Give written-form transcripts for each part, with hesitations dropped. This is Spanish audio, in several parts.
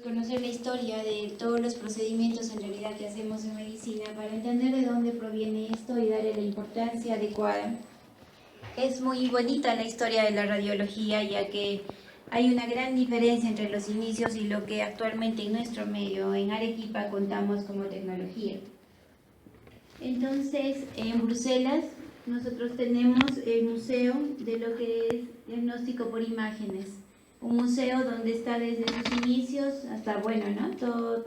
Conocer la historia de todos los procedimientos en realidad que hacemos en medicina para entender de dónde proviene esto y darle la importancia adecuada. Es muy bonita la historia de la radiología, ya que hay una gran diferencia entre los inicios y lo que actualmente en nuestro medio, en Arequipa, contamos como tecnología. Entonces, en Bruselas, nosotros tenemos el Museo de lo que es diagnóstico por imágenes. Un museo donde está desde sus inicios hasta, bueno, ¿no?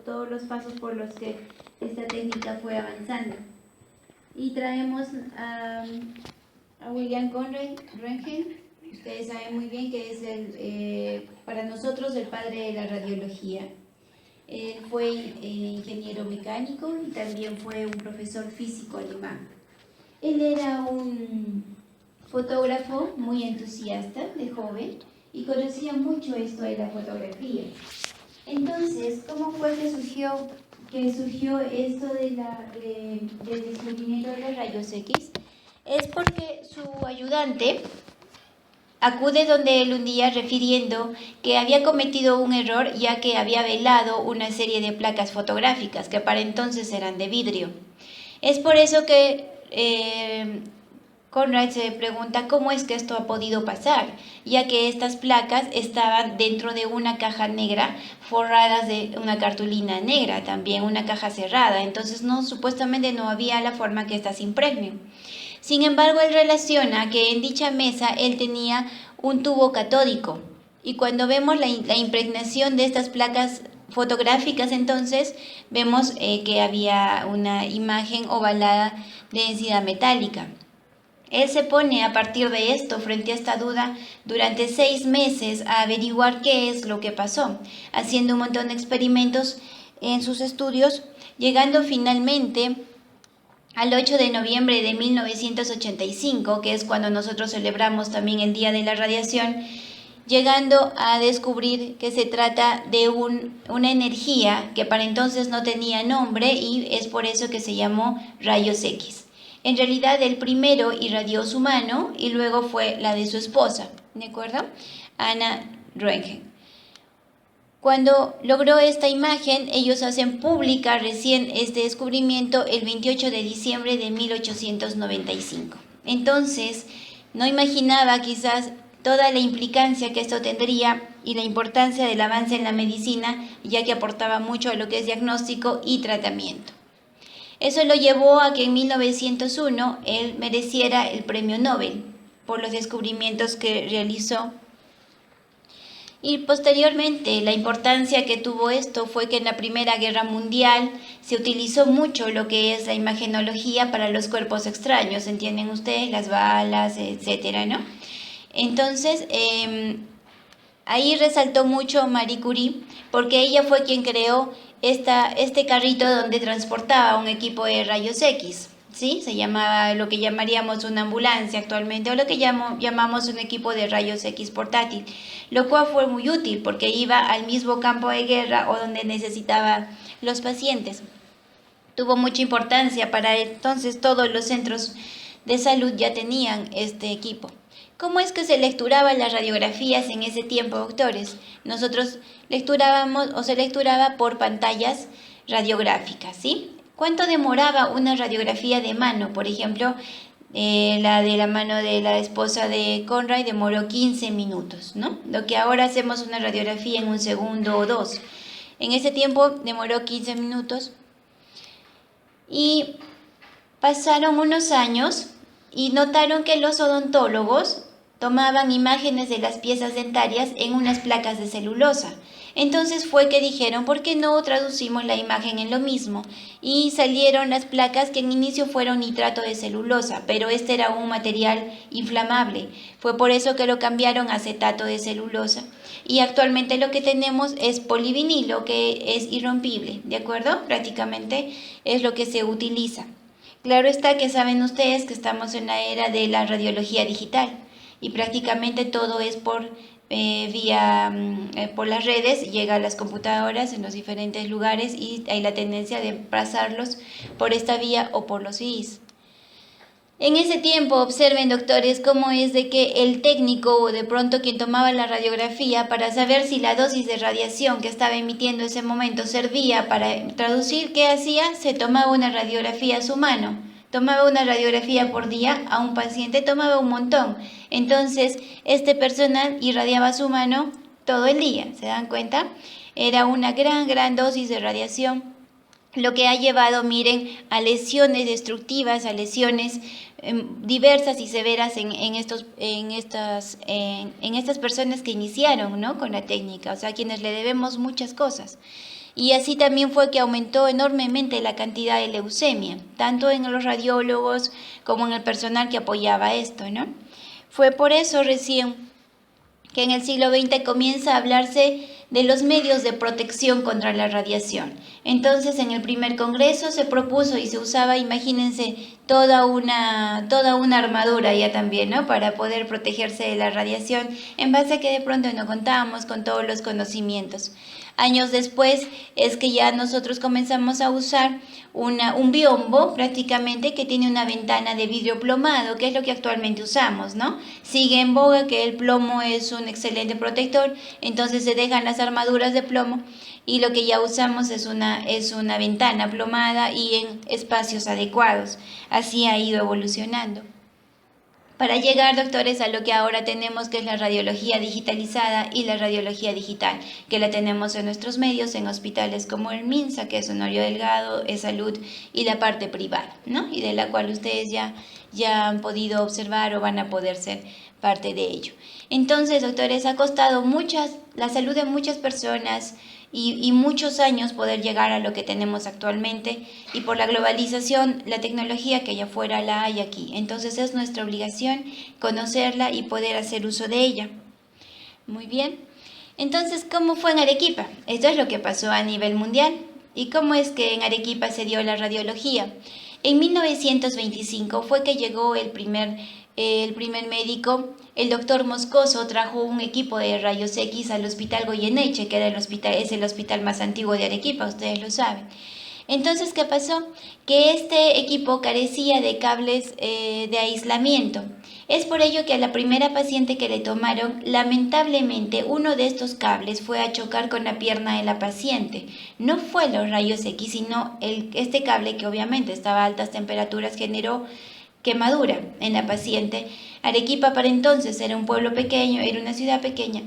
Todos los pasos por los que esta técnica fue avanzando. Y traemos a William Conrad Röntgen. Ustedes saben muy bien que es para nosotros el padre de la radiología. Él fue ingeniero mecánico y también fue un profesor físico alemán. Él era un fotógrafo muy entusiasta de joven y conocía mucho esto de la fotografía. Entonces, ¿cómo fue que surgió esto del descubrimiento de los rayos X? Es porque su ayudante acude donde él un día refiriendo que había cometido un error, ya que había velado una serie de placas fotográficas que para entonces eran de vidrio. Es por eso que Conrad se pregunta cómo es que esto ha podido pasar, ya que estas placas estaban dentro de una caja negra forradas de una cartulina negra, también una caja cerrada, entonces supuestamente no había la forma que estas impregnen. Sin embargo, él relaciona que en dicha mesa él tenía un tubo catódico, y cuando vemos la impregnación de estas placas fotográficas, entonces vemos que había una imagen ovalada de densidad metálica. Él se pone a partir de esto, frente a esta duda, durante 6 meses a averiguar qué es lo que pasó, haciendo un montón de experimentos en sus estudios, llegando finalmente al 8 de noviembre de 1985, que es cuando nosotros celebramos también el Día de la Radiación, llegando a descubrir que se trata de una energía que para entonces no tenía nombre y es por eso que se llamó rayos X. En realidad el primero irradió su mano y luego fue la de su esposa, ¿de acuerdo? Anna Röntgen. Cuando logró esta imagen, ellos hacen pública recién este descubrimiento el 28 de diciembre de 1895. Entonces, no imaginaba quizás toda la implicancia que esto tendría y la importancia del avance en la medicina, ya que aportaba mucho a lo que es diagnóstico y tratamiento. Eso lo llevó a que en 1901 él mereciera el premio Nobel por los descubrimientos que realizó. Y posteriormente la importancia que tuvo esto fue que en la Primera Guerra Mundial se utilizó mucho lo que es la imagenología para los cuerpos extraños, ¿entienden ustedes? Las balas, etcétera, ¿no? Entonces, ahí resaltó mucho Marie Curie porque ella fue quien creó este carrito donde transportaba un equipo de rayos X, ¿sí? Se llamaba lo que llamaríamos una ambulancia actualmente o lo que llamamos un equipo de rayos X portátil, lo cual fue muy útil porque iba al mismo campo de guerra o donde necesitaba los pacientes. Tuvo mucha importancia, para entonces todos los centros de salud ya tenían este equipo. ¿Cómo es que se lecturaban las radiografías en ese tiempo, doctores? Nosotros lecturábamos o se lecturaba por pantallas radiográficas, ¿sí? ¿Cuánto demoraba una radiografía de mano? Por ejemplo, la de la mano de la esposa de Conrad demoró 15 minutos, ¿no? Lo que ahora hacemos una radiografía en 1 segundo o 2. En ese tiempo demoró 15 minutos. Y pasaron unos años y notaron que los odontólogos tomaban imágenes de las piezas dentarias en unas placas de celulosa. Entonces fue que dijeron, ¿por qué no traducimos la imagen en lo mismo? Y salieron las placas que en inicio fueron nitrato de celulosa, pero este era un material inflamable. Fue por eso que lo cambiaron a acetato de celulosa. Y actualmente lo que tenemos es polivinilo, que es irrompible, ¿de acuerdo? Prácticamente es lo que se utiliza. Claro está que saben ustedes que estamos en la era de la radiología digital y prácticamente todo es por las redes, llega a las computadoras en los diferentes lugares y hay la tendencia de pasarlos por esta vía o por los CDs. En ese tiempo, observen doctores cómo es de que el técnico o de pronto quien tomaba la radiografía para saber si la dosis de radiación que estaba emitiendo ese momento servía para traducir qué hacía, se tomaba una radiografía a su mano. Tomaba una radiografía por día a un paciente, tomaba un montón. Entonces, este personal irradiaba su mano todo el día, ¿se dan cuenta? Era una gran dosis de radiación, lo que ha llevado, miren, a lesiones destructivas, a lesiones diversas y severas en estas personas que iniciaron, ¿no?, con la técnica, o sea, a quienes le debemos muchas cosas. Y así también fue que aumentó enormemente la cantidad de leucemia, tanto en los radiólogos como en el personal que apoyaba esto, ¿no? Fue por eso recién que en el siglo XX comienza a hablarse de los medios de protección contra la radiación. Entonces, en el primer congreso se propuso y se usaba, imagínense, toda una armadura ya también, ¿no?, para poder protegerse de la radiación, en base a que de pronto no contábamos con todos los conocimientos. Años después es que ya nosotros comenzamos a usar un biombo prácticamente que tiene una ventana de vidrio plomado, que es lo que actualmente usamos, ¿no? Sigue en boga que el plomo es un excelente protector, entonces se dejan las armaduras de plomo y lo que ya usamos es una ventana plomada y en espacios adecuados. Así ha ido evolucionando, para llegar, doctores, a lo que ahora tenemos, que es la radiología digitalizada y la radiología digital, que la tenemos en nuestros medios, en hospitales como el MINSA, que es Honorio Delgado, Salud, y la parte privada, ¿no?, y de la cual ustedes ya han podido observar o van a poder ser parte de ello. Entonces, doctores, ha costado la salud de muchas personas y muchos años poder llegar a lo que tenemos actualmente, y por la globalización, la tecnología que allá afuera la hay aquí. Entonces es nuestra obligación conocerla y poder hacer uso de ella. Muy bien. Entonces, ¿cómo fue en Arequipa? Esto es lo que pasó a nivel mundial. ¿Y cómo es que en Arequipa se dio la radiología? En 1925 fue que llegó el primer médico. El doctor Moscoso trajo un equipo de rayos X al Hospital Goyeneche, que es el hospital más antiguo de Arequipa, ustedes lo saben. Entonces, ¿qué pasó? Que este equipo carecía de cables de aislamiento. Es por ello que a la primera paciente que le tomaron, lamentablemente, uno de estos cables fue a chocar con la pierna de la paciente. No fue los rayos X, sino este cable, que obviamente estaba a altas temperaturas, generó quemadura en la paciente. Arequipa para entonces era un pueblo pequeño, era una ciudad pequeña.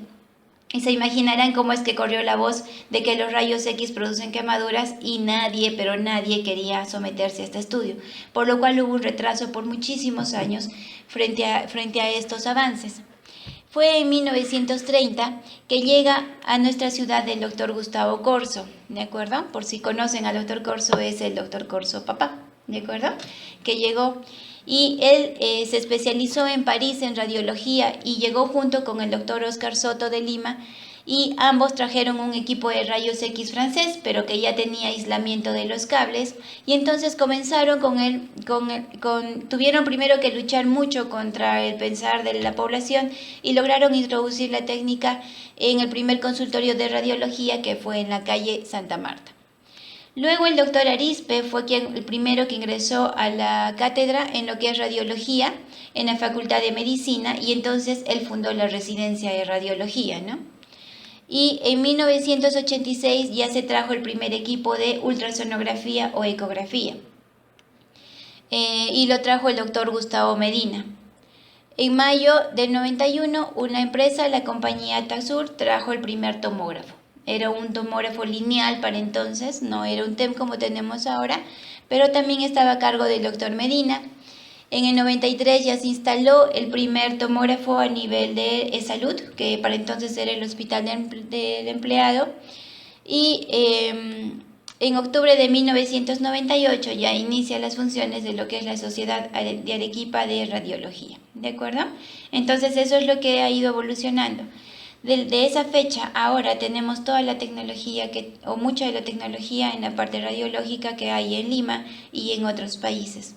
Y se imaginarán cómo es que corrió la voz de que los rayos X producen quemaduras, y nadie, pero nadie quería someterse a este estudio, por lo cual hubo un retraso por muchísimos años frente a estos avances. Fue en 1930 que llega a nuestra ciudad el doctor Gustavo Corso, ¿de acuerdo? Por si conocen al doctor Corso, es el doctor Corso papá, ¿de acuerdo? Que llegó, y él se especializó en París en radiología y llegó junto con el doctor Oscar Soto de Lima, y ambos trajeron un equipo de rayos X francés, pero que ya tenía aislamiento de los cables, y entonces comenzaron tuvieron primero que luchar mucho contra el pensar de la población, y lograron introducir la técnica en el primer consultorio de radiología, que fue en la calle Santa Marta. Luego el doctor Arispe fue el primero que ingresó a la cátedra en lo que es radiología en la Facultad de Medicina, y entonces él fundó la residencia de radiología, ¿no? Y en 1986 ya se trajo el primer equipo de ultrasonografía o ecografía, y lo trajo el doctor Gustavo Medina. En mayo del 91, una empresa, la compañía Taxur, trajo el primer tomógrafo. Era un tomógrafo lineal para entonces, no era un TEM como tenemos ahora, pero también estaba a cargo del doctor Medina. En el 93 ya se instaló el primer tomógrafo a nivel de salud, que para entonces era el hospital del empleado, y en octubre de 1998 ya inicia las funciones de lo que es la Sociedad de Arequipa de Radiología, ¿de acuerdo? Entonces eso es lo que ha ido evolucionando. De esa fecha ahora tenemos toda la tecnología o mucha de la tecnología en la parte radiológica que hay en Lima y en otros países.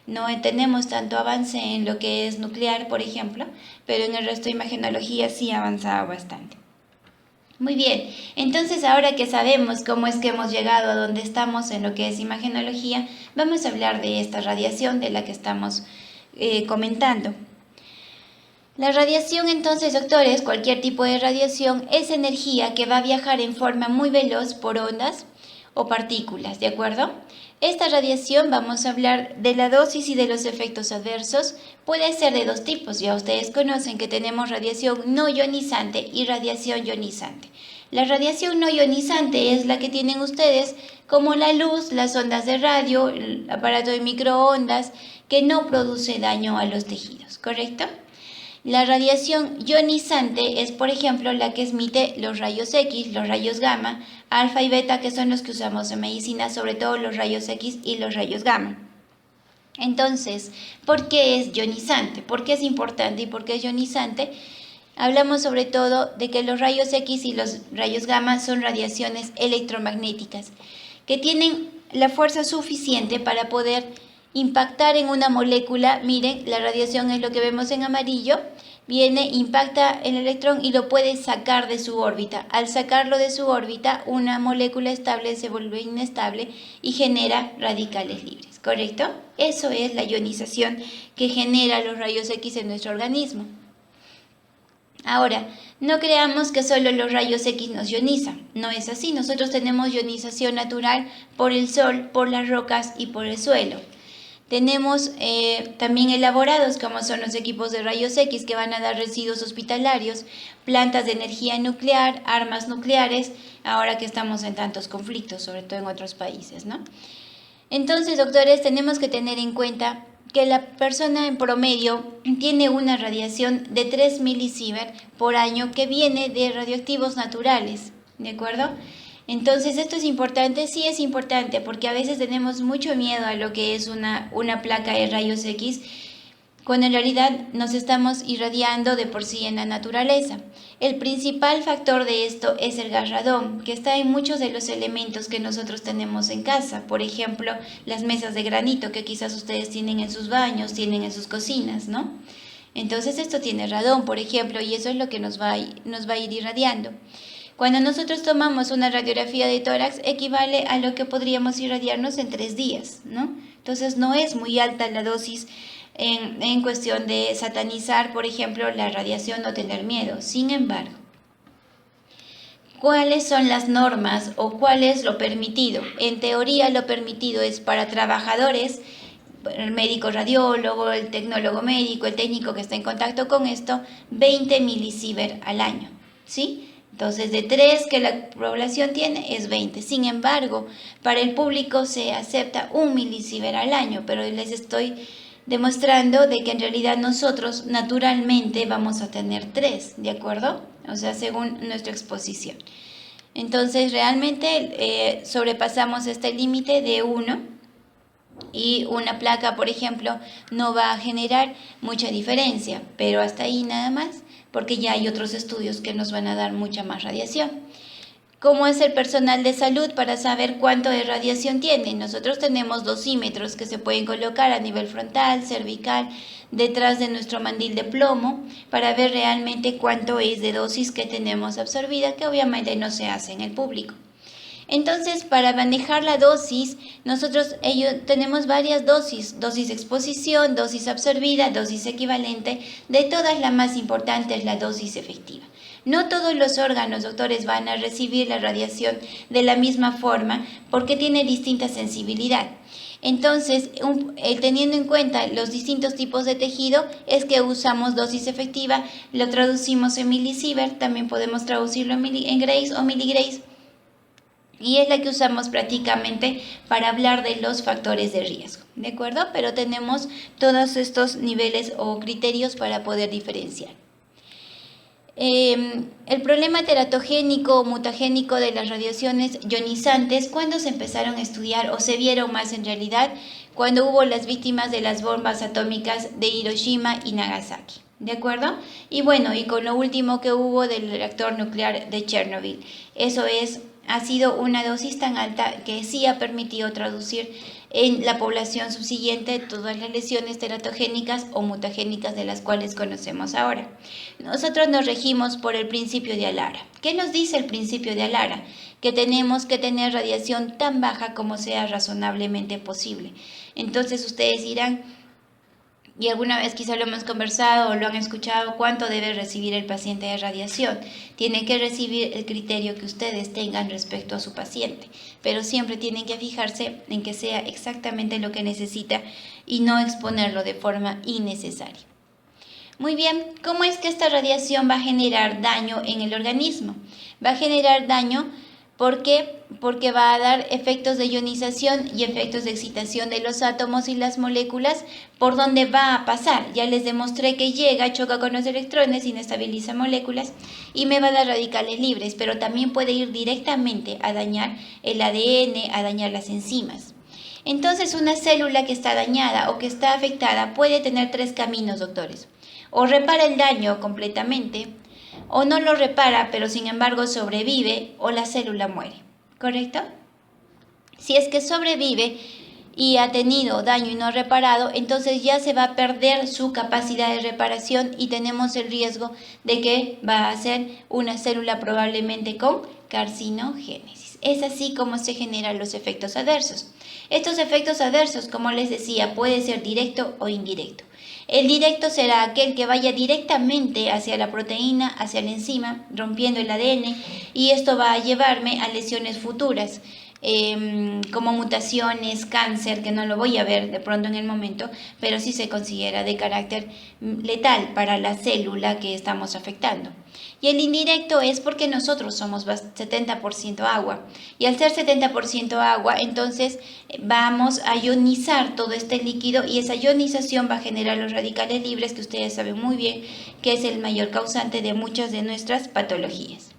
No tenemos tanto avance en lo que es nuclear, por ejemplo, pero en el resto de imagenología sí ha avanzado bastante. Muy bien, entonces ahora que sabemos cómo es que hemos llegado a donde estamos en lo que es imagenología, vamos a hablar de esta radiación de la que estamos comentando. La radiación, entonces, doctores, cualquier tipo de radiación es energía que va a viajar en forma muy veloz por ondas o partículas, ¿de acuerdo? Esta radiación, vamos a hablar de la dosis y de los efectos adversos, puede ser de dos tipos. Ya ustedes conocen que tenemos radiación no ionizante y radiación ionizante. La radiación no ionizante es la que tienen ustedes como la luz, las ondas de radio, el aparato de microondas, que no produce daño a los tejidos, ¿correcto? La radiación ionizante es, por ejemplo, la que emite los rayos X, los rayos gamma, alfa y beta, que son los que usamos en medicina, sobre todo los rayos X y los rayos gamma. Entonces, ¿por qué es ionizante? ¿Por qué es importante y por qué es ionizante? Hablamos sobre todo de que los rayos X y los rayos gamma son radiaciones electromagnéticas que tienen la fuerza suficiente para poder impactar en una molécula. Miren, la radiación es lo que vemos en amarillo, viene, impacta el electrón y lo puede sacar de su órbita. Al sacarlo de su órbita, una molécula estable se vuelve inestable y genera radicales libres, ¿correcto? Eso es la ionización que genera los rayos X en nuestro organismo. Ahora, no creamos que solo los rayos X nos ionizan. No es así. Nosotros tenemos ionización natural por el sol, por las rocas y por el suelo. Tenemos también elaborados como son los equipos de rayos X que van a dar residuos hospitalarios, plantas de energía nuclear, armas nucleares, ahora que estamos en tantos conflictos, sobre todo en otros países, ¿no? Entonces, doctores, tenemos que tener en cuenta que la persona en promedio tiene una radiación de 3 milisievert por año que viene de radioactivos naturales, ¿de acuerdo? Entonces, ¿esto es importante? Sí es importante, porque a veces tenemos mucho miedo a lo que es una placa de rayos X, cuando en realidad nos estamos irradiando de por sí en la naturaleza. El principal factor de esto es el gas radón, que está en muchos de los elementos que nosotros tenemos en casa. Por ejemplo, las mesas de granito que quizás ustedes tienen en sus baños, tienen en sus cocinas, ¿no? Entonces esto tiene radón, por ejemplo, y eso es lo que nos va a ir irradiando. Cuando nosotros tomamos una radiografía de tórax, equivale a lo que podríamos irradiarnos en 3 días, ¿no? Entonces no es muy alta la dosis en cuestión de satanizar, por ejemplo, la radiación o tener miedo. Sin embargo, ¿cuáles son las normas o cuál es lo permitido? En teoría, lo permitido es para trabajadores, el médico radiólogo, el tecnólogo médico, el técnico que está en contacto con esto, 20 milisievert al año, ¿sí? Entonces, de 3 que la población tiene es 20. Sin embargo, para el público se acepta 1 milisievert al año, pero les estoy demostrando de que en realidad nosotros naturalmente vamos a tener 3, ¿de acuerdo? O sea, según nuestra exposición. Entonces, realmente sobrepasamos este límite de 1 y una placa, por ejemplo, no va a generar mucha diferencia, pero hasta ahí nada más, porque ya hay otros estudios que nos van a dar mucha más radiación. ¿Cómo es el personal de salud para saber cuánto de radiación tiene? Nosotros tenemos dosímetros que se pueden colocar a nivel frontal, cervical, detrás de nuestro mandil de plomo, para ver realmente cuánto es de dosis que tenemos absorbida, que obviamente no se hace en el público. Entonces, para manejar la dosis, nosotros tenemos varias dosis: dosis de exposición, dosis absorbida, dosis equivalente. De todas, la más importante es la dosis efectiva. No todos los órganos, doctores, van a recibir la radiación de la misma forma porque tiene distinta sensibilidad. Entonces, teniendo en cuenta los distintos tipos de tejido, es que usamos dosis efectiva, lo traducimos en milisievert, también podemos traducirlo en grays o miligrays, y es la que usamos prácticamente para hablar de los factores de riesgo, ¿de acuerdo? Pero tenemos todos estos niveles o criterios para poder diferenciar. El problema teratogénico o mutagénico de las radiaciones ionizantes, ¿cuándo se empezaron a estudiar o se vieron más en realidad? Cuando hubo las víctimas de las bombas atómicas de Hiroshima y Nagasaki, ¿de acuerdo? Y bueno, y con lo último que hubo del reactor nuclear de Chernobyl. Eso ha sido una dosis tan alta que sí ha permitido traducir en la población subsiguiente todas las lesiones teratogénicas o mutagénicas de las cuales conocemos ahora. Nosotros nos regimos por el principio de Alara. ¿Qué nos dice el principio de Alara? Que tenemos que tener radiación tan baja como sea razonablemente posible. Entonces ustedes dirán, y alguna vez quizá lo hemos conversado o lo han escuchado, cuánto debe recibir el paciente de radiación. Tienen que recibir el criterio que ustedes tengan respecto a su paciente, pero siempre tienen que fijarse en que sea exactamente lo que necesita y no exponerlo de forma innecesaria. Muy bien, ¿cómo es que esta radiación va a generar daño en el organismo? Va a generar daño porque va a dar efectos de ionización y efectos de excitación de los átomos y las moléculas por donde va a pasar. Ya les demostré que llega, choca con los electrones, inestabiliza moléculas y me va a dar radicales libres, pero también puede ir directamente a dañar el ADN, a dañar las enzimas. Entonces, una célula que está dañada o que está afectada puede tener tres caminos, doctores. O repara el daño completamente, o no lo repara, pero sin embargo sobrevive, o la célula muere. ¿Correcto? Si es que sobrevive y ha tenido daño y no reparado, entonces ya se va a perder su capacidad de reparación y tenemos el riesgo de que va a ser una célula probablemente con carcinogénesis. Es así como se generan los efectos adversos. Estos efectos adversos, como les decía, puede ser directo o indirecto. El directo será aquel que vaya directamente hacia la proteína, hacia la enzima, rompiendo el ADN, y esto va a llevarme a lesiones futuras, como mutaciones, cáncer, que no lo voy a ver de pronto en el momento, pero sí se considera de carácter letal para la célula que estamos afectando. Y el indirecto es porque nosotros somos 70% agua, y al ser 70% agua, entonces vamos a ionizar todo este líquido, y esa ionización va a generar los radicales libres, que ustedes saben muy bien que es el mayor causante de muchas de nuestras patologías.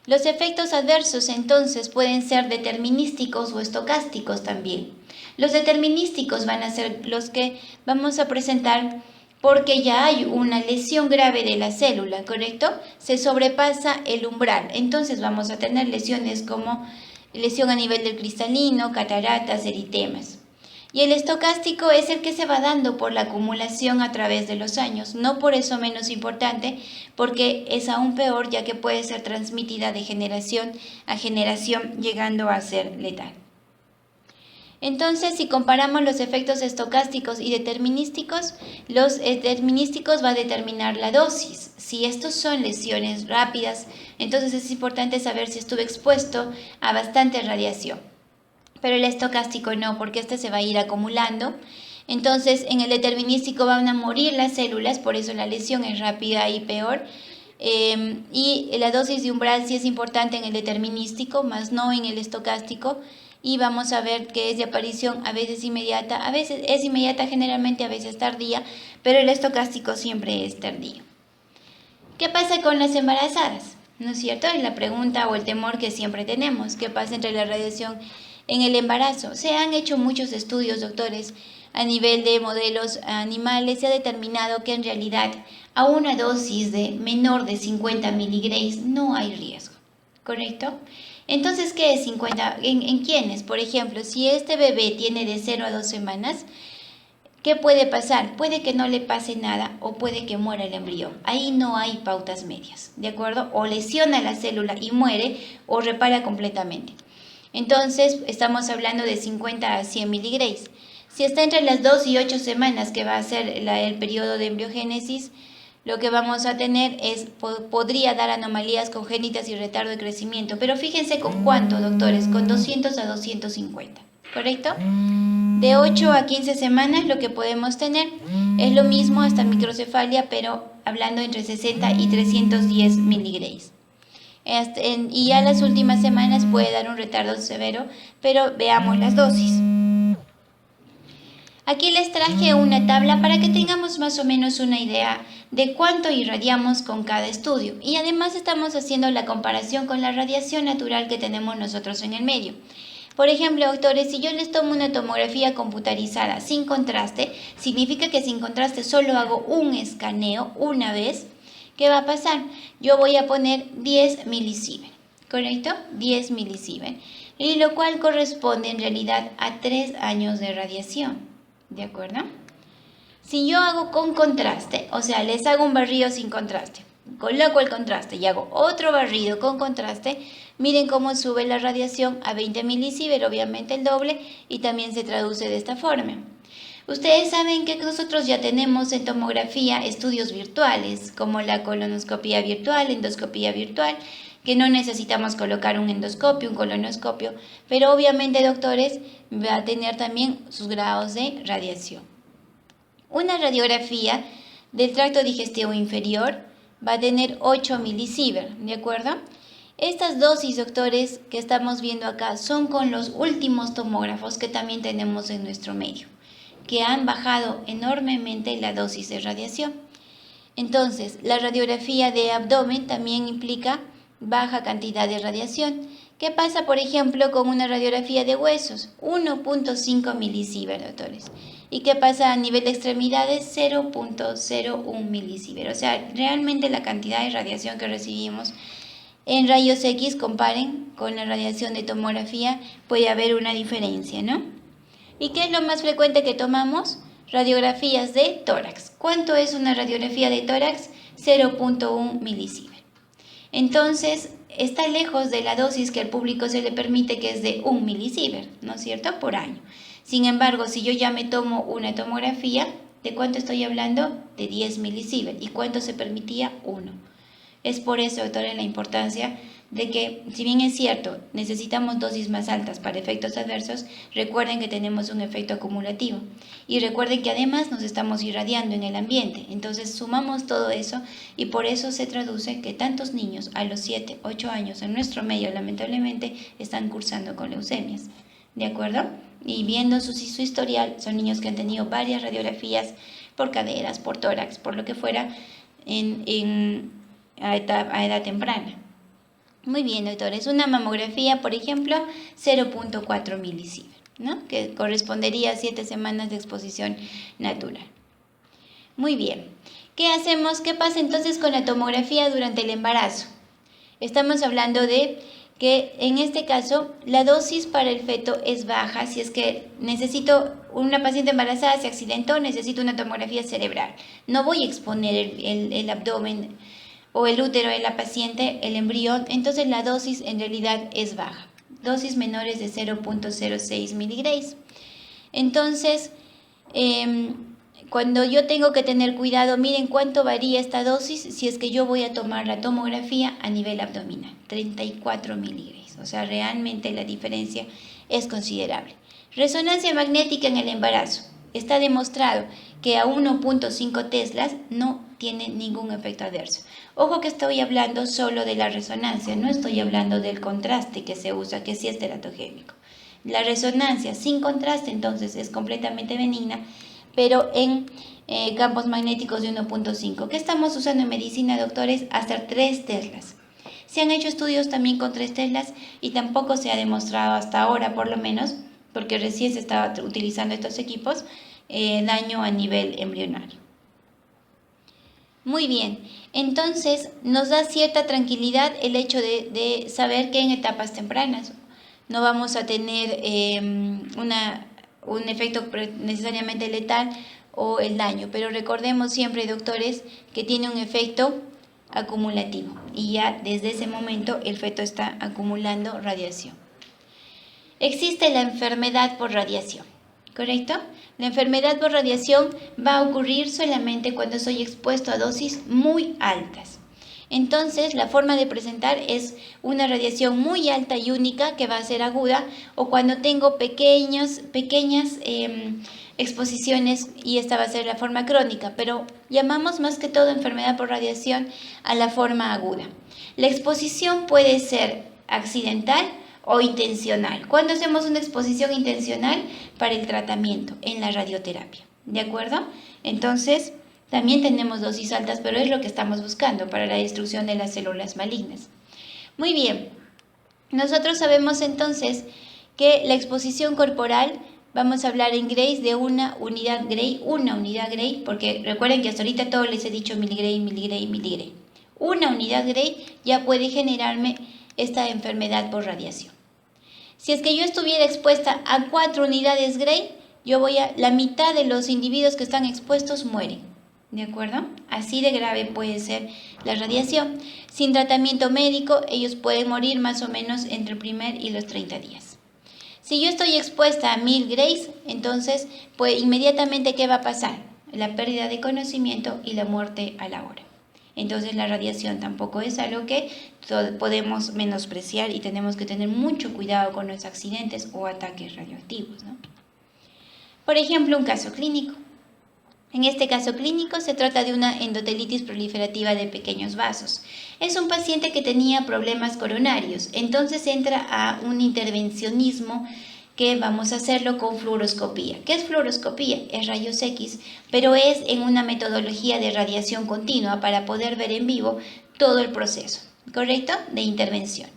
Los efectos adversos entonces pueden ser determinísticos o estocásticos también. Los determinísticos van a ser los que vamos a presentar porque ya hay una lesión grave de la célula, ¿correcto? Se sobrepasa el umbral, entonces vamos a tener lesiones como lesión a nivel del cristalino, cataratas, eritemas. Y el estocástico es el que se va dando por la acumulación a través de los años, no por eso menos importante, porque es aún peor ya que puede ser transmitida de generación a generación, llegando a ser letal. Entonces, si comparamos los efectos estocásticos y determinísticos, los determinísticos va a determinar la dosis. Si estos son lesiones rápidas, entonces es importante saber si estuve expuesto a bastante radiación. Pero el estocástico no, porque este se va a ir acumulando. Entonces, en el determinístico van a morir las células, por eso la lesión es rápida y peor. Y la dosis de umbral sí es importante en el determinístico, más no en el estocástico. Y vamos a ver que es de aparición a veces inmediata, a veces es inmediata generalmente, a veces tardía, pero el estocástico siempre es tardío. ¿Qué pasa con las embarazadas? ¿No es cierto? Es la pregunta o el temor que siempre tenemos. ¿Qué pasa entre la radiación en el embarazo? Se han hecho muchos estudios, doctores, a nivel de modelos animales. Se ha determinado que en realidad a una dosis de menor de 50 miligrays no hay riesgo, ¿correcto? Entonces, ¿qué es 50? ¿En quiénes? Por ejemplo, si este bebé tiene de 0 a 2 semanas, ¿qué puede pasar? Puede que no le pase nada o puede que muera el embrión. Ahí no hay pautas medias, ¿de acuerdo? O lesiona la célula y muere o repara completamente. Entonces, estamos hablando de 50 a 100 miligrays. Si está entre las 2 y 8 semanas, que va a ser el periodo de embriogénesis, lo que vamos a tener es, podría dar anomalías congénitas y retardo de crecimiento. Pero fíjense con cuánto, doctores, con 200 a 250, ¿correcto? De 8 a 15 semanas lo que podemos tener es lo mismo hasta microcefalia, pero hablando entre 60 y 310 miligrays. Y ya las últimas semanas puede dar un retardo severo, pero veamos las dosis. Aquí les traje una tabla para que tengamos más o menos una idea de cuánto irradiamos con cada estudio. Y además estamos haciendo la comparación con la radiación natural que tenemos nosotros en el medio. Por ejemplo, doctores, si yo les tomo una tomografía computarizada sin contraste, significa que sin contraste solo hago un escaneo una vez. ¿Qué va a pasar? Yo voy a poner 10 milisievert, ¿correcto? 10 milisievert, y lo cual corresponde en realidad a 3 años de radiación, ¿de acuerdo? Si yo hago con contraste, o sea, les hago un barrido sin contraste, coloco el contraste y hago otro barrido con contraste, miren cómo sube la radiación a 20 milisievert, obviamente el doble, y también se traduce de esta forma. Ustedes saben que nosotros ya tenemos en tomografía estudios virtuales, como la colonoscopía virtual, endoscopía virtual, que no necesitamos colocar un endoscopio, un colonoscopio, pero obviamente, doctores, va a tener también sus grados de radiación. Una radiografía del tracto digestivo inferior va a tener 8 milisievert, ¿de acuerdo? Estas dosis, doctores, que estamos viendo acá son con los últimos tomógrafos que también tenemos en nuestro medio, que han bajado enormemente la dosis de radiación. Entonces, la radiografía de abdomen también implica baja cantidad de radiación. ¿Qué pasa, por ejemplo, con una radiografía de huesos? 1.5 milisievert, doctores. ¿Y qué pasa a nivel de extremidades? 0.01 milisievert. O sea, realmente la cantidad de radiación que recibimos en rayos X, comparen con la radiación de tomografía, puede haber una diferencia, ¿no? ¿Y qué es lo más frecuente que tomamos? Radiografías de tórax. ¿Cuánto es una radiografía de tórax? 0.1 milisievert. Entonces, está lejos de la dosis que al público se le permite, que es de 1 milisievert, ¿no es cierto?, por año. Sin embargo, si yo ya me tomo una tomografía, ¿de cuánto estoy hablando? De 10 milisievert. ¿Y cuánto se permitía? 1. Es por eso, doctora, la importancia de que, si bien es cierto, necesitamos dosis más altas para efectos adversos, recuerden que tenemos un efecto acumulativo. Y recuerden que además nos estamos irradiando en el ambiente. Entonces sumamos todo eso y por eso se traduce que tantos niños a los 7, 8 años en nuestro medio, lamentablemente, están cursando con leucemias. ¿De acuerdo? Y viendo su historial, son niños que han tenido varias radiografías por caderas, por tórax, por lo que fuera, a edad temprana. Muy bien, doctores. Una mamografía, por ejemplo, 0.4 milisievert, ¿no?, que correspondería a 7 semanas de exposición natural. Muy bien. ¿Qué hacemos? ¿Qué pasa entonces con la tomografía durante el embarazo? Estamos hablando de que en este caso la dosis para el feto es baja. Si es que necesito, una paciente embarazada se accidentó, necesito una tomografía cerebral. No voy a exponer el abdomen o el útero de la paciente, el embrión, entonces la dosis en realidad es baja. Dosis menores de 0.06 miligrays. Entonces, cuando yo tengo que tener cuidado, miren cuánto varía esta dosis si es que yo voy a tomar la tomografía a nivel abdominal, 34 miligrays. O sea, realmente la diferencia es considerable. Resonancia magnética en el embarazo. Está demostrado que a 1.5 teslas no tiene ningún efecto adverso. Ojo que estoy hablando solo de la resonancia, no estoy hablando del contraste que se usa, que sí es teratogénico. La resonancia sin contraste entonces es completamente benigna, pero en campos magnéticos de 1.5. ¿Qué estamos usando en medicina, doctores? Hasta 3 teslas. Se han hecho estudios también con 3 teslas y tampoco se ha demostrado hasta ahora, por lo menos, porque recién se estaba utilizando estos equipos, daño a nivel embrionario. Muy bien, entonces nos da cierta tranquilidad el hecho de saber que en etapas tempranas no vamos a tener un efecto necesariamente letal o el daño, pero recordemos siempre, doctores, que tiene un efecto acumulativo y ya desde ese momento el feto está acumulando radiación. Existe la enfermedad por radiación, ¿correcto? La enfermedad por radiación va a ocurrir solamente cuando soy expuesto a dosis muy altas. Entonces, la forma de presentar es una radiación muy alta y única que va a ser aguda, o cuando tengo pequeñas exposiciones, y esta va a ser la forma crónica, pero llamamos más que todo enfermedad por radiación a la forma aguda. La exposición puede ser accidental o intencional. ¿Cuándo hacemos una exposición intencional? Para el tratamiento, en la radioterapia. ¿De acuerdo? Entonces, también tenemos dosis altas, pero es lo que estamos buscando para la destrucción de las células malignas. Muy bien. Nosotros sabemos entonces que la exposición corporal, vamos a hablar en grays de una unidad gray, porque recuerden que hasta ahorita todo les he dicho miligray. Una unidad gray ya puede generarme esta enfermedad por radiación. Si es que yo estuviera expuesta a 4 unidades gray, la mitad de los individuos que están expuestos mueren. ¿De acuerdo? Así de grave puede ser la radiación. Sin tratamiento médico, ellos pueden morir más o menos entre el primer y los 30 días. Si yo estoy expuesta a 1000 grays, entonces, pues inmediatamente, ¿qué va a pasar? La pérdida de conocimiento y la muerte a la hora. Entonces la radiación tampoco es algo que podemos menospreciar y tenemos que tener mucho cuidado con los accidentes o ataques radioactivos, ¿no? Por ejemplo, un caso clínico. En este caso clínico se trata de una endotelitis proliferativa de pequeños vasos. Es un paciente que tenía problemas coronarios, entonces entra a un intervencionismo que vamos a hacerlo con fluoroscopía. ¿Qué es fluoroscopía? Es rayos X, pero es en una metodología de radiación continua para poder ver en vivo todo el proceso, ¿correcto?, de intervención.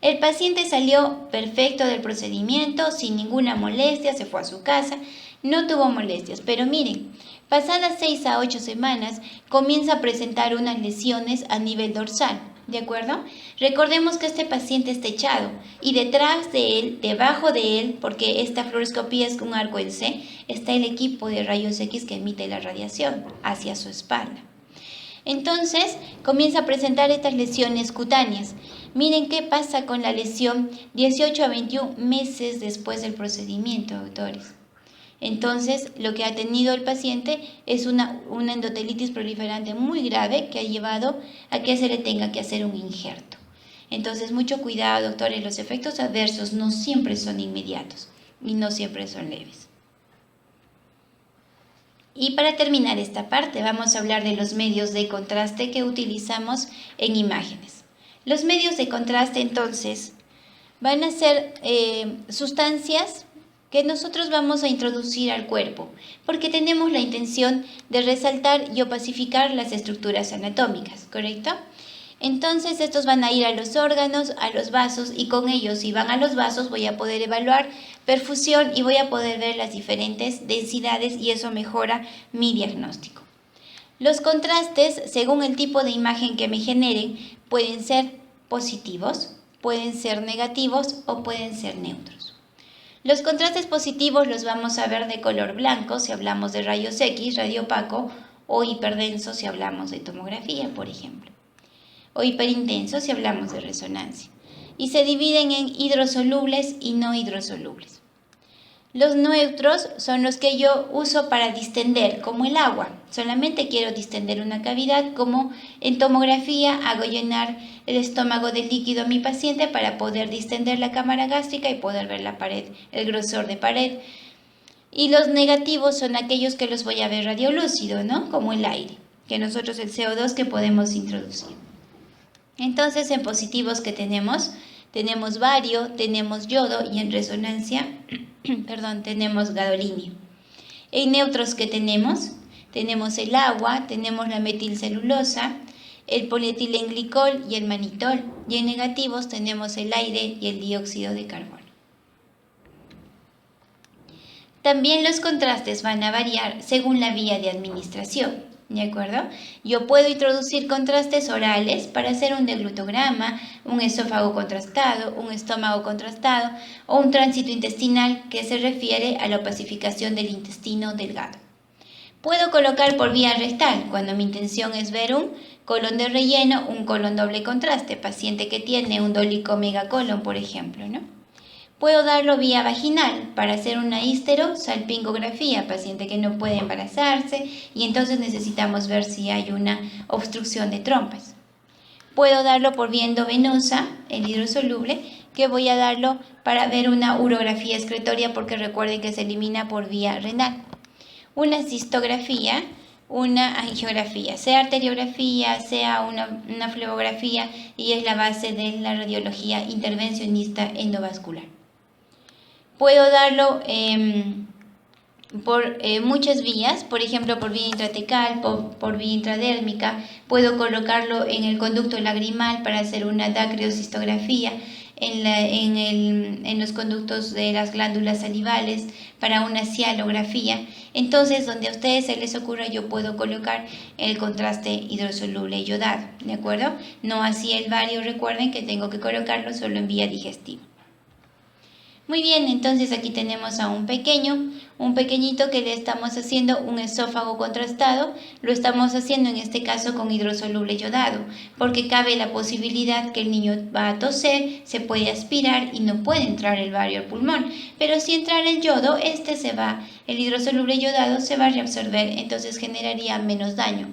El paciente salió perfecto del procedimiento, sin ninguna molestia, se fue a su casa, no tuvo molestias, pero miren, pasadas 6 a 8 semanas comienza a presentar unas lesiones a nivel dorsal, ¿de acuerdo? Recordemos que este paciente está echado y detrás de él, debajo de él, porque esta fluoroscopía es un arco en C, está el equipo de rayos X que emite la radiación hacia su espalda. Entonces comienza a presentar estas lesiones cutáneas. Miren qué pasa con la lesión 18 a 21 meses después del procedimiento, doctores. Entonces, lo que ha tenido el paciente es una endotelitis proliferante muy grave que ha llevado a que se le tenga que hacer un injerto. Entonces, mucho cuidado, doctores, los efectos adversos no siempre son inmediatos y no siempre son leves. Y para terminar esta parte, vamos a hablar de los medios de contraste que utilizamos en imágenes. Los medios de contraste, entonces, van a ser sustancias que nosotros vamos a introducir al cuerpo, porque tenemos la intención de resaltar y opacificar las estructuras anatómicas, ¿correcto? Entonces estos van a ir a los órganos, a los vasos, y con ellos, si van a los vasos, voy a poder evaluar perfusión y voy a poder ver las diferentes densidades y eso mejora mi diagnóstico. Los contrastes, según el tipo de imagen que me generen, pueden ser positivos, pueden ser negativos o pueden ser neutros. Los contrastes positivos los vamos a ver de color blanco si hablamos de rayos X, radio opaco, o hiperdenso si hablamos de tomografía, por ejemplo, o hiperintenso si hablamos de resonancia. Y se dividen en hidrosolubles y no hidrosolubles. Los neutros son los que yo uso para distender, como el agua. Solamente quiero distender una cavidad, como en tomografía hago llenar el estómago de líquido a mi paciente para poder distender la cámara gástrica y poder ver la pared, el grosor de pared. Y los negativos son aquellos que los voy a ver radiolúcido, ¿no? Como el aire, que nosotros el CO2 que podemos introducir. Entonces, en positivos que tenemos bario, tenemos yodo y en resonancia, tenemos gadolinio. En neutros que tenemos el agua, tenemos la metilcelulosa, el polietilenglicol y el manitol. Y en negativos tenemos el aire y el dióxido de carbono. También los contrastes van a variar según la vía de administración. ¿De acuerdo? Yo puedo introducir contrastes orales para hacer un deglutograma, un esófago contrastado, un estómago contrastado o un tránsito intestinal que se refiere a la opacificación del intestino delgado. Puedo colocar por vía rectal cuando mi intención es ver un colon de relleno, un colon doble contraste, paciente que tiene un dólico megacolon, por ejemplo, ¿no? Puedo darlo vía vaginal para hacer una histerosalpingografía, paciente que no puede embarazarse y entonces necesitamos ver si hay una obstrucción de trompas. Puedo darlo por vía endovenosa, el hidrosoluble, que voy a darlo para ver una urografía excretoria porque recuerden que se elimina por vía renal. Una cistografía, una angiografía, sea arteriografía, sea una flebografía y es la base de la radiología intervencionista endovascular. Puedo darlo por muchas vías, por ejemplo por vía intratecal, por vía intradérmica. Puedo colocarlo en el conducto lagrimal para hacer una dacreocistografía, en los conductos de las glándulas salivales para una cialografía. Entonces, donde a ustedes se les ocurra, yo puedo colocar el contraste hidrosoluble yodado, ¿de acuerdo? No así el bario, recuerden que tengo que colocarlo solo en vía digestiva. Muy bien, entonces aquí tenemos a un pequeñito que le estamos haciendo un esófago contrastado, lo estamos haciendo en este caso con hidrosoluble yodado, porque cabe la posibilidad que el niño va a toser, se puede aspirar y no puede entrar el bario al pulmón, pero si entra el yodo, el hidrosoluble yodado se va a reabsorber, entonces generaría menos daño.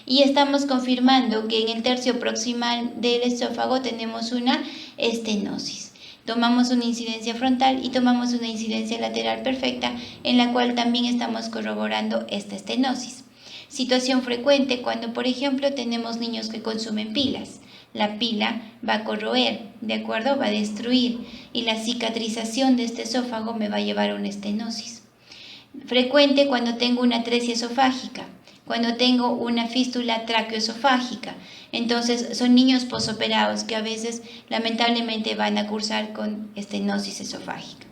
Y estamos confirmando que en el tercio proximal del esófago tenemos una estenosis. Tomamos una incidencia frontal y tomamos una incidencia lateral perfecta en la cual también estamos corroborando esta estenosis. Situación frecuente cuando, por ejemplo, tenemos niños que consumen pilas. La pila va a corroer, ¿de acuerdo? Va a destruir y la cicatrización de este esófago me va a llevar a una estenosis. Frecuente cuando tengo una atresia esofágica, cuando tengo una fístula traqueoesofágica. Entonces son niños posoperados que a veces lamentablemente van a cursar con estenosis esofágica.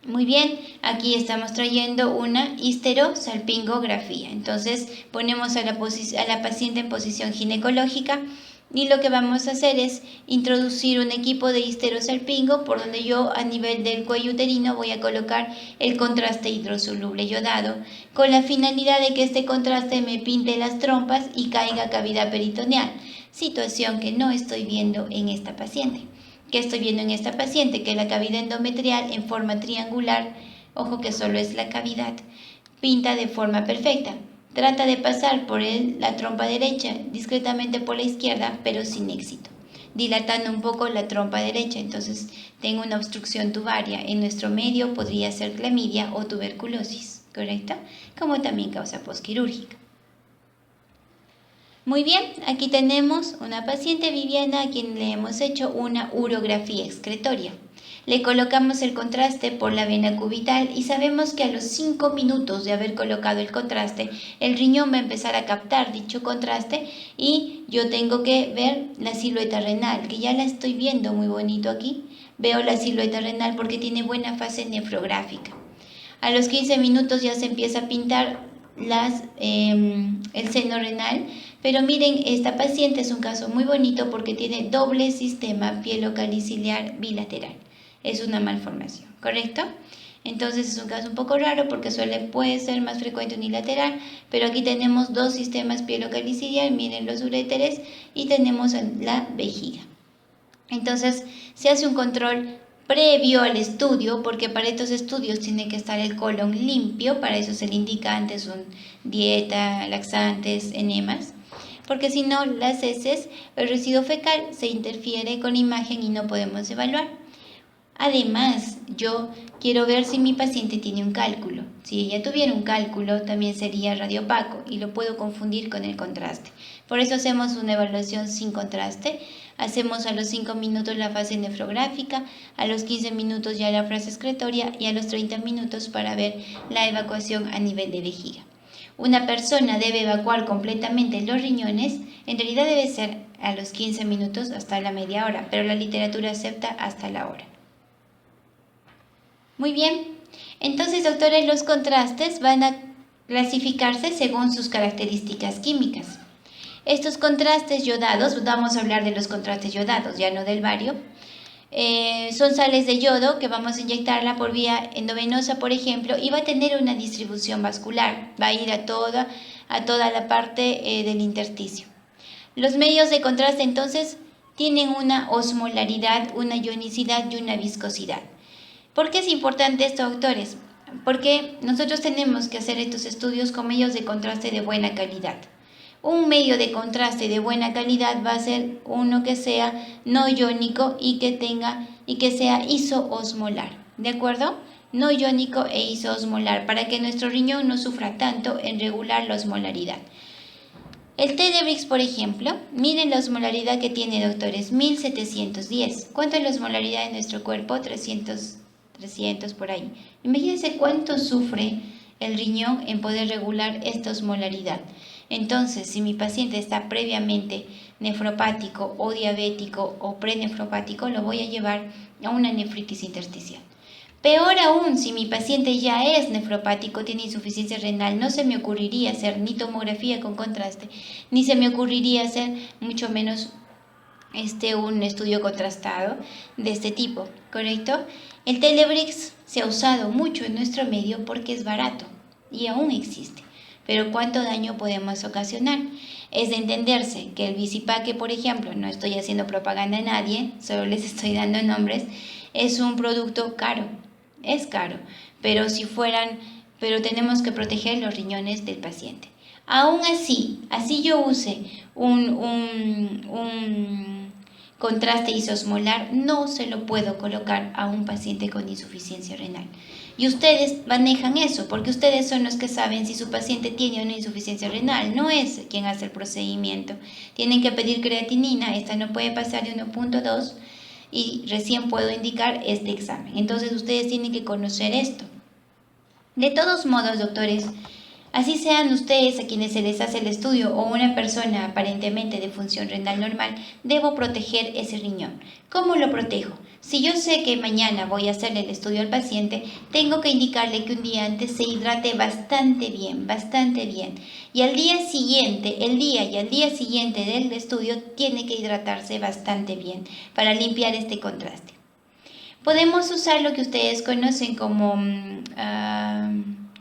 Muy bien, aquí estamos trayendo una histerosalpingografía. Entonces ponemos a la paciente en posición ginecológica y lo que vamos a hacer es introducir un equipo de histerosalpingo por donde yo a nivel del cuello uterino voy a colocar el contraste hidrosoluble yodado con la finalidad de que este contraste me pinte las trompas y caiga a cavidad peritoneal, situación que no estoy viendo en esta paciente. ¿Qué estoy viendo en esta paciente? Que la cavidad endometrial en forma triangular, ojo que solo es la cavidad, pinta de forma perfecta. Trata de pasar por la trompa derecha, discretamente por la izquierda, pero sin éxito, dilatando un poco la trompa derecha. Entonces tengo una obstrucción tubaria. En nuestro medio podría ser clamidia o tuberculosis, ¿correcto? Como también causa postquirúrgica. Muy bien, aquí tenemos una paciente Viviana a quien le hemos hecho una urografía excretoria. Le colocamos el contraste por la vena cubital y sabemos que a los 5 minutos de haber colocado el contraste, el riñón va a empezar a captar dicho contraste y yo tengo que ver la silueta renal, que ya la estoy viendo muy bonito aquí. Veo la silueta renal porque tiene buena fase nefrográfica. A los 15 minutos ya se empieza a pintar el seno renal, pero miren, esta paciente es un caso muy bonito porque tiene doble sistema pielocalicilar bilateral. Es una malformación, ¿correcto? Entonces es un caso un poco raro porque puede ser más frecuente unilateral, pero aquí tenemos dos sistemas pielocalicilar, miren los uréteres y tenemos la vejiga. Entonces se hace un control previo al estudio, porque para estos estudios tiene que estar el colon limpio, para eso se le indica antes dieta, laxantes, enemas, porque si no las heces, el residuo fecal se interfiere con la imagen y no podemos evaluar. Además, yo quiero ver si mi paciente tiene un cálculo. Si ella tuviera un cálculo, también sería radiopaco y lo puedo confundir con el contraste. Por eso hacemos una evaluación sin contraste. Hacemos a los 5 minutos la fase nefrográfica, a los 15 minutos ya la fase excretoria y a los 30 minutos para ver la evacuación a nivel de vejiga. Una persona debe evacuar completamente los riñones, en realidad debe ser a los 15 minutos hasta la media hora, pero la literatura acepta hasta la hora. Muy bien, entonces doctores, los contrastes van a clasificarse según sus características químicas. Estos contrastes yodados, vamos a hablar de los contrastes yodados, ya no del bario, son sales de yodo que vamos a inyectarla por vía endovenosa, por ejemplo, y va a tener una distribución vascular, va a ir a toda la parte del intersticio. Los medios de contraste entonces tienen una osmolaridad, una ionicidad y una viscosidad. ¿Por qué es importante esto, doctores? Porque nosotros tenemos que hacer estos estudios con medios de contraste de buena calidad. Un medio de contraste de buena calidad va a ser uno que sea no iónico y que sea isoosmolar, ¿de acuerdo? No iónico e isoosmolar, para que nuestro riñón no sufra tanto en regular la osmolaridad. El té de Brix, por ejemplo, miren la osmolaridad que tiene, doctores, 1710. ¿Cuánto es la osmolaridad de nuestro cuerpo? 300 por ahí. Imagínense cuánto sufre el riñón en poder regular esta osmolaridad. Entonces, si mi paciente está previamente nefropático o diabético o prenefropático, lo voy a llevar a una nefritis intersticial. Peor aún, si mi paciente ya es nefropático, tiene insuficiencia renal, no se me ocurriría hacer ni tomografía con contraste, ni se me ocurriría hacer mucho menos un estudio contrastado de este tipo, ¿correcto? El Telebrix se ha usado mucho en nuestro medio porque es barato y aún existe. Pero ¿cuánto daño podemos ocasionar? Es de entenderse que el Visipaque, por ejemplo, no estoy haciendo propaganda a nadie, solo les estoy dando nombres, es un producto caro, es caro, pero tenemos que proteger los riñones del paciente. Aún así yo use un contraste isosmolar, no se lo puedo colocar a un paciente con insuficiencia renal. Y ustedes manejan eso, porque ustedes son los que saben si su paciente tiene una insuficiencia renal, no es quien hace el procedimiento. Tienen que pedir creatinina, esta no puede pasar de 1.2 y recién puedo indicar este examen. Entonces ustedes tienen que conocer esto. De todos modos, doctores, así sean ustedes a quienes se les hace el estudio o una persona aparentemente de función renal normal, debo proteger ese riñón. ¿Cómo lo protejo? Si yo sé que mañana voy a hacerle el estudio al paciente, tengo que indicarle que un día antes se hidrate bastante bien. Y al día siguiente del estudio tiene que hidratarse bastante bien para limpiar este contraste. Podemos usar lo que ustedes conocen como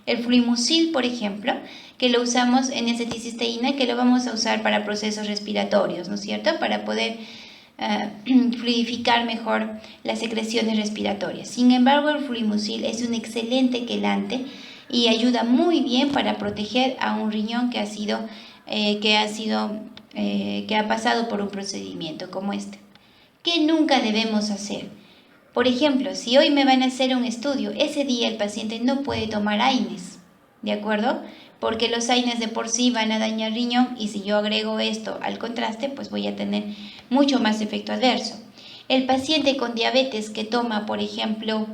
el fluimucil, por ejemplo, que lo usamos en N-acetilcisteína, que lo vamos a usar para procesos respiratorios, ¿no es cierto? Para poder fluidificar mejor las secreciones respiratorias. Sin embargo, el fluimucil es un excelente quelante y ayuda muy bien para proteger a un riñón que ha pasado por un procedimiento como este. ¿Qué nunca debemos hacer? Por ejemplo, si hoy me van a hacer un estudio, ese día el paciente no puede tomar AINES, ¿de acuerdo? Porque los AINES de por sí van a dañar el riñón y si yo agrego esto al contraste, pues voy a tener mucho más efecto adverso. El paciente con diabetes que toma, por ejemplo,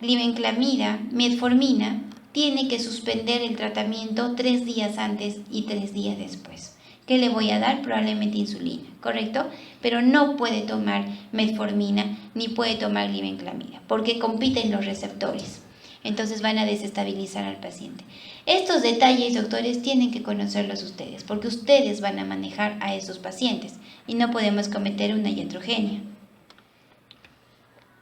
glibenclamida, metformina, tiene que suspender el tratamiento 3 días antes y 3 días después. ¿Qué le voy a dar? Probablemente insulina, ¿correcto? Pero no puede tomar metformina ni puede tomar glibenclamida porque compiten los receptores. Entonces van a desestabilizar al paciente. Estos detalles, doctores, tienen que conocerlos ustedes porque ustedes van a manejar a esos pacientes y no podemos cometer una iatrogenia.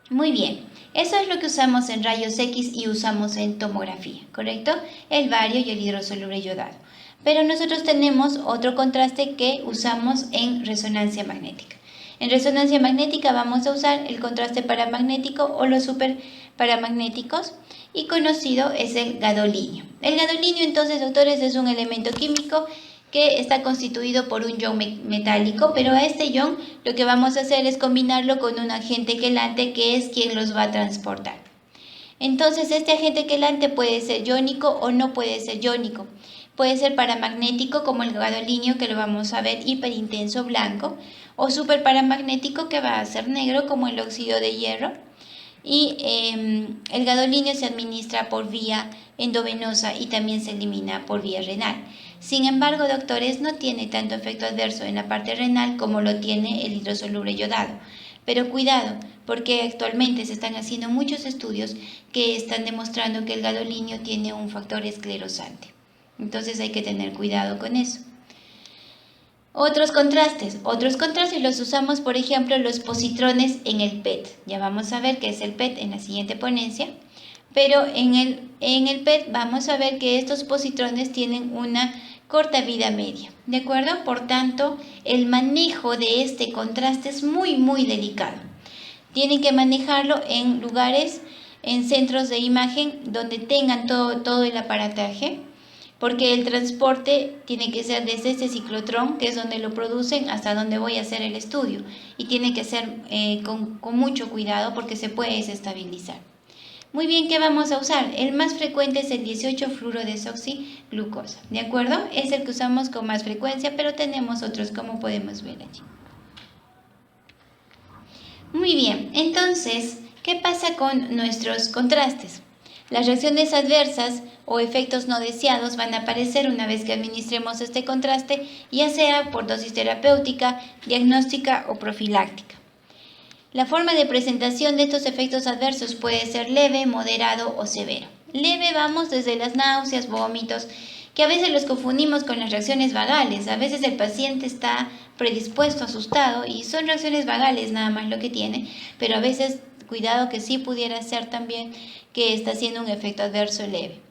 Muy bien, eso es lo que usamos en rayos X y usamos en tomografía, ¿correcto? El bario y el hidrosoluble yodado. Pero nosotros tenemos otro contraste que usamos en resonancia magnética. En resonancia magnética vamos a usar el contraste paramagnético o los superparamagnéticos y conocido es el gadolinio. El gadolinio entonces, doctores, es un elemento químico que está constituido por un ion metálico, pero a este ion lo que vamos a hacer es combinarlo con un agente quelante que es quien los va a transportar. Entonces este agente quelante puede ser iónico o no puede ser iónico. Puede ser paramagnético como el gadolinio que lo vamos a ver hiperintenso blanco o superparamagnético que va a ser negro como el óxido de hierro y el gadolinio se administra por vía endovenosa y también se elimina por vía renal. Sin embargo, doctores, no tiene tanto efecto adverso en la parte renal como lo tiene el hidrosoluble yodado. Pero cuidado, porque actualmente se están haciendo muchos estudios que están demostrando que el gadolinio tiene un factor esclerosante. Entonces hay que tener cuidado con eso. Otros contrastes los usamos, por ejemplo, los positrones en el PET. Ya vamos a ver qué es el PET en la siguiente ponencia. Pero en el PET vamos a ver que estos positrones tienen una corta vida media, ¿de acuerdo? Por tanto, el manejo de este contraste es muy delicado. Tienen que manejarlo en lugares, en centros de imagen donde tengan todo el aparataje, porque el transporte tiene que ser desde este ciclotrón, que es donde lo producen, hasta donde voy a hacer el estudio. Y tiene que ser con mucho cuidado porque se puede desestabilizar. Muy bien, ¿qué vamos a usar? El más frecuente es el 18-fluorodesoxiglucosa, ¿de acuerdo? Es el que usamos con más frecuencia, pero tenemos otros como podemos ver allí. Muy bien, entonces, ¿qué pasa con nuestros contrastes? Las reacciones adversas o efectos no deseados van a aparecer una vez que administremos este contraste, ya sea por dosis terapéutica, diagnóstica o profiláctica. La forma de presentación de estos efectos adversos puede ser leve, moderado o severo. Leve vamos desde las náuseas, vómitos, que a veces los confundimos con las reacciones vagales. A veces el paciente está predispuesto, asustado, y son reacciones vagales nada más lo que tiene, pero a veces cuidado que sí pudiera ser también que está haciendo un efecto adverso leve.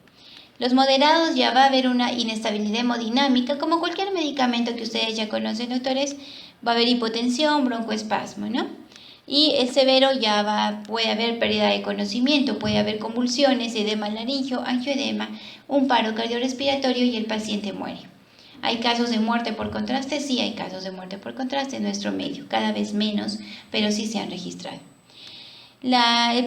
Los moderados ya va a haber una inestabilidad hemodinámica, como cualquier medicamento que ustedes ya conocen, doctores, va a haber hipotensión, broncoespasmo, ¿no? Y el severo puede haber pérdida de conocimiento, puede haber convulsiones, edema laringio, angioedema, un paro cardiorrespiratorio y el paciente muere. ¿Hay casos de muerte por contraste? Sí, hay casos de muerte por contraste en nuestro medio, cada vez menos, pero sí se han registrado.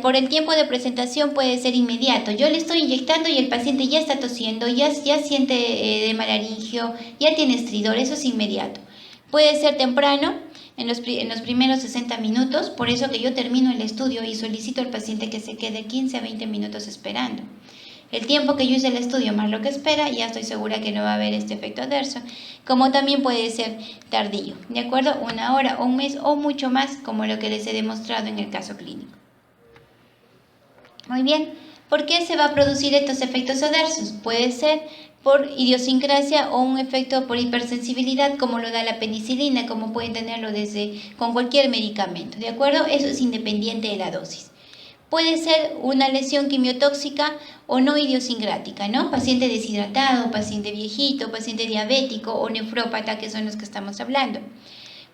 Por el tiempo de presentación puede ser inmediato. Yo le estoy inyectando y el paciente ya está tosiendo, ya siente edema laringio, ya tiene estridor, eso es inmediato. Puede ser temprano, en los primeros 60 minutos, por eso que yo termino el estudio y solicito al paciente que se quede 15 a 20 minutos esperando. El tiempo que yo hice el estudio más lo que espera, ya estoy segura que no va a haber este efecto adverso, como también puede ser tardío, ¿de acuerdo? 1 hora o un mes o mucho más, como lo que les he demostrado en el caso clínico. Muy bien, ¿por qué se va a producir estos efectos adversos? Puede ser por idiosincrasia o un efecto por hipersensibilidad, como lo da la penicilina, como pueden tenerlo con cualquier medicamento, ¿de acuerdo? Eso es independiente de la dosis. Puede ser una lesión quimiotóxica o no idiosincrática, ¿no? Paciente deshidratado, paciente viejito, paciente diabético o nefrópata, que son los que estamos hablando.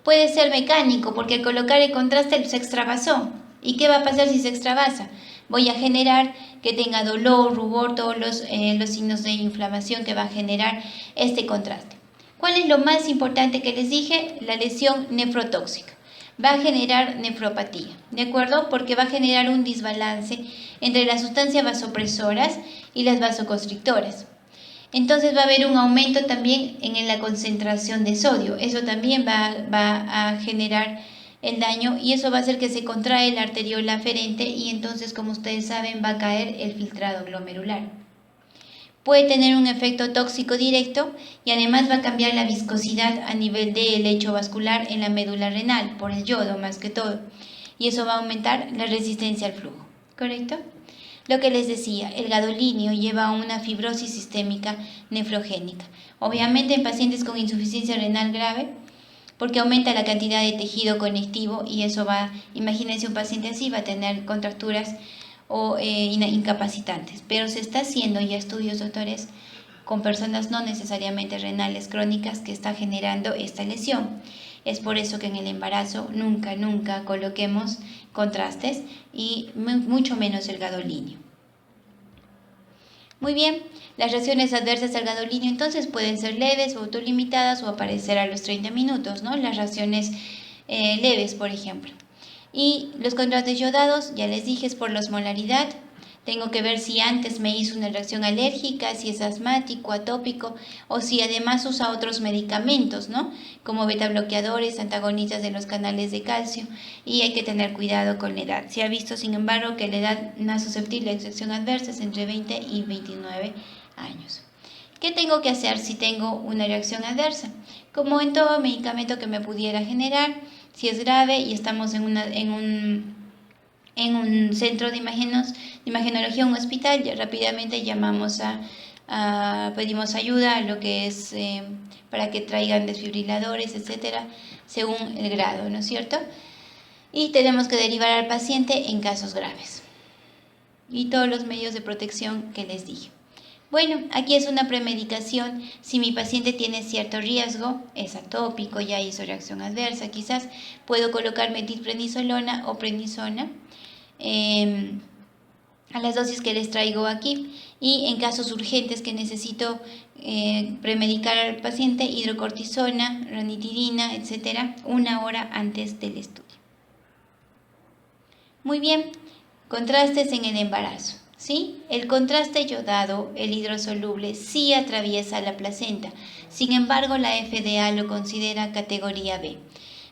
Puede ser mecánico, porque al colocar el contraste se extravasó. ¿Y qué va a pasar si se extravasa? Voy a generar que tenga dolor, rubor, todos los signos de inflamación que va a generar este contraste. ¿Cuál es lo más importante que les dije? La lesión nefrotóxica. Va a generar nefropatía, ¿de acuerdo? Porque va a generar un desbalance entre las sustancias vasopresoras y las vasoconstrictoras. Entonces va a haber un aumento también en la concentración de sodio. Eso también va a generar el daño y eso va a hacer que se contrae la arteriola aferente y entonces, como ustedes saben, va a caer el filtrado glomerular. Puede tener un efecto tóxico directo y además va a cambiar la viscosidad a nivel del lecho vascular en la médula renal, por el yodo más que todo. Y eso va a aumentar la resistencia al flujo, ¿correcto? Lo que les decía, el gadolinio lleva a una fibrosis sistémica nefrogénica. Obviamente en pacientes con insuficiencia renal grave, porque aumenta la cantidad de tejido conectivo y eso imagínense un paciente así, va a tener contracturas o incapacitantes. Pero se está haciendo ya estudios, doctores, con personas no necesariamente renales crónicas que está generando esta lesión. Es por eso que en el embarazo nunca coloquemos contrastes y mucho menos el gadolinio. Muy bien, las reacciones adversas al gadolinio entonces pueden ser leves o autolimitadas o aparecer a los 30 minutos, ¿no? Las reacciones leves, por ejemplo. Y los contrastes yodados, ya les dije, es por la osmolaridad. Tengo que ver si antes me hizo una reacción alérgica, si es asmático, atópico, o si además usa otros medicamentos, ¿no? Como betabloqueadores, antagonistas de los canales de calcio, y hay que tener cuidado con la edad. Se ha visto, sin embargo, que la edad más susceptible de reacción adversa es entre 20 y 29 años. ¿Qué tengo que hacer si tengo una reacción adversa? Como en todo medicamento que me pudiera generar, si es grave y estamos en un centro de imagenología, un hospital, ya rápidamente pedimos ayuda a lo que es para que traigan desfibriladores, etcétera, según el grado, ¿no es cierto? Y tenemos que derivar al paciente en casos graves. Y todos los medios de protección que les dije. Bueno, aquí es una premedicación. Si mi paciente tiene cierto riesgo, es atópico, ya hizo reacción adversa, quizás puedo colocar metilprednisolona o prednisona a las dosis que les traigo aquí. Y en casos urgentes que necesito premedicar al paciente, hidrocortisona, ranitidina, etcétera, 1 hora antes del estudio. Muy bien, contrastes en el embarazo. ¿Sí? El contraste yodado, el hidrosoluble, sí atraviesa la placenta. Sin embargo, la FDA lo considera categoría B.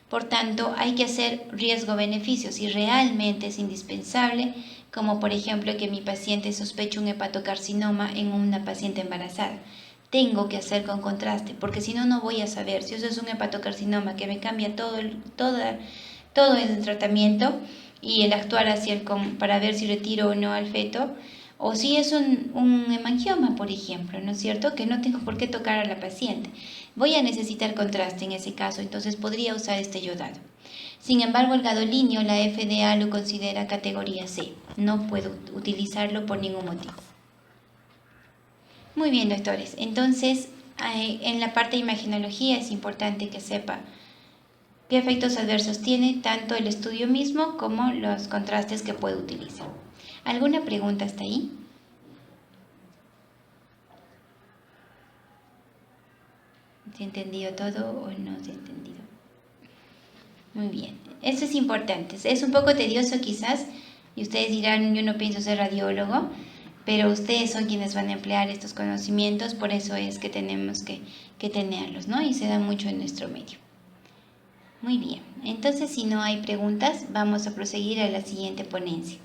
Por tanto, hay que hacer riesgo-beneficio si realmente es indispensable, como por ejemplo que mi paciente sospeche un hepatocarcinoma en una paciente embarazada. Tengo que hacer con contraste, porque si no, no voy a saber si eso es un hepatocarcinoma que me cambia todo el tratamiento y el actuar para ver si retiro o no al feto, O si es un hemangioma, por ejemplo, ¿no es cierto? Que no tengo por qué tocar a la paciente. Voy a necesitar contraste en ese caso, entonces podría usar este yodado. Sin embargo, el gadolinio, la FDA lo considera categoría C. No puedo utilizarlo por ningún motivo. Muy bien, doctores. Entonces, en la parte de imagenología es importante que sepa qué efectos adversos tiene tanto el estudio mismo como los contrastes que puede utilizar. ¿Alguna pregunta hasta ahí? ¿Se ha entendido todo o no se ha entendido? Muy bien, eso es importante. Es un poco tedioso quizás, y ustedes dirán, yo no pienso ser radiólogo, pero ustedes son quienes van a emplear estos conocimientos, por eso es que tenemos que tenerlos, ¿no? Y se da mucho en nuestro medio. Muy bien, entonces si no hay preguntas, vamos a proseguir a la siguiente ponencia.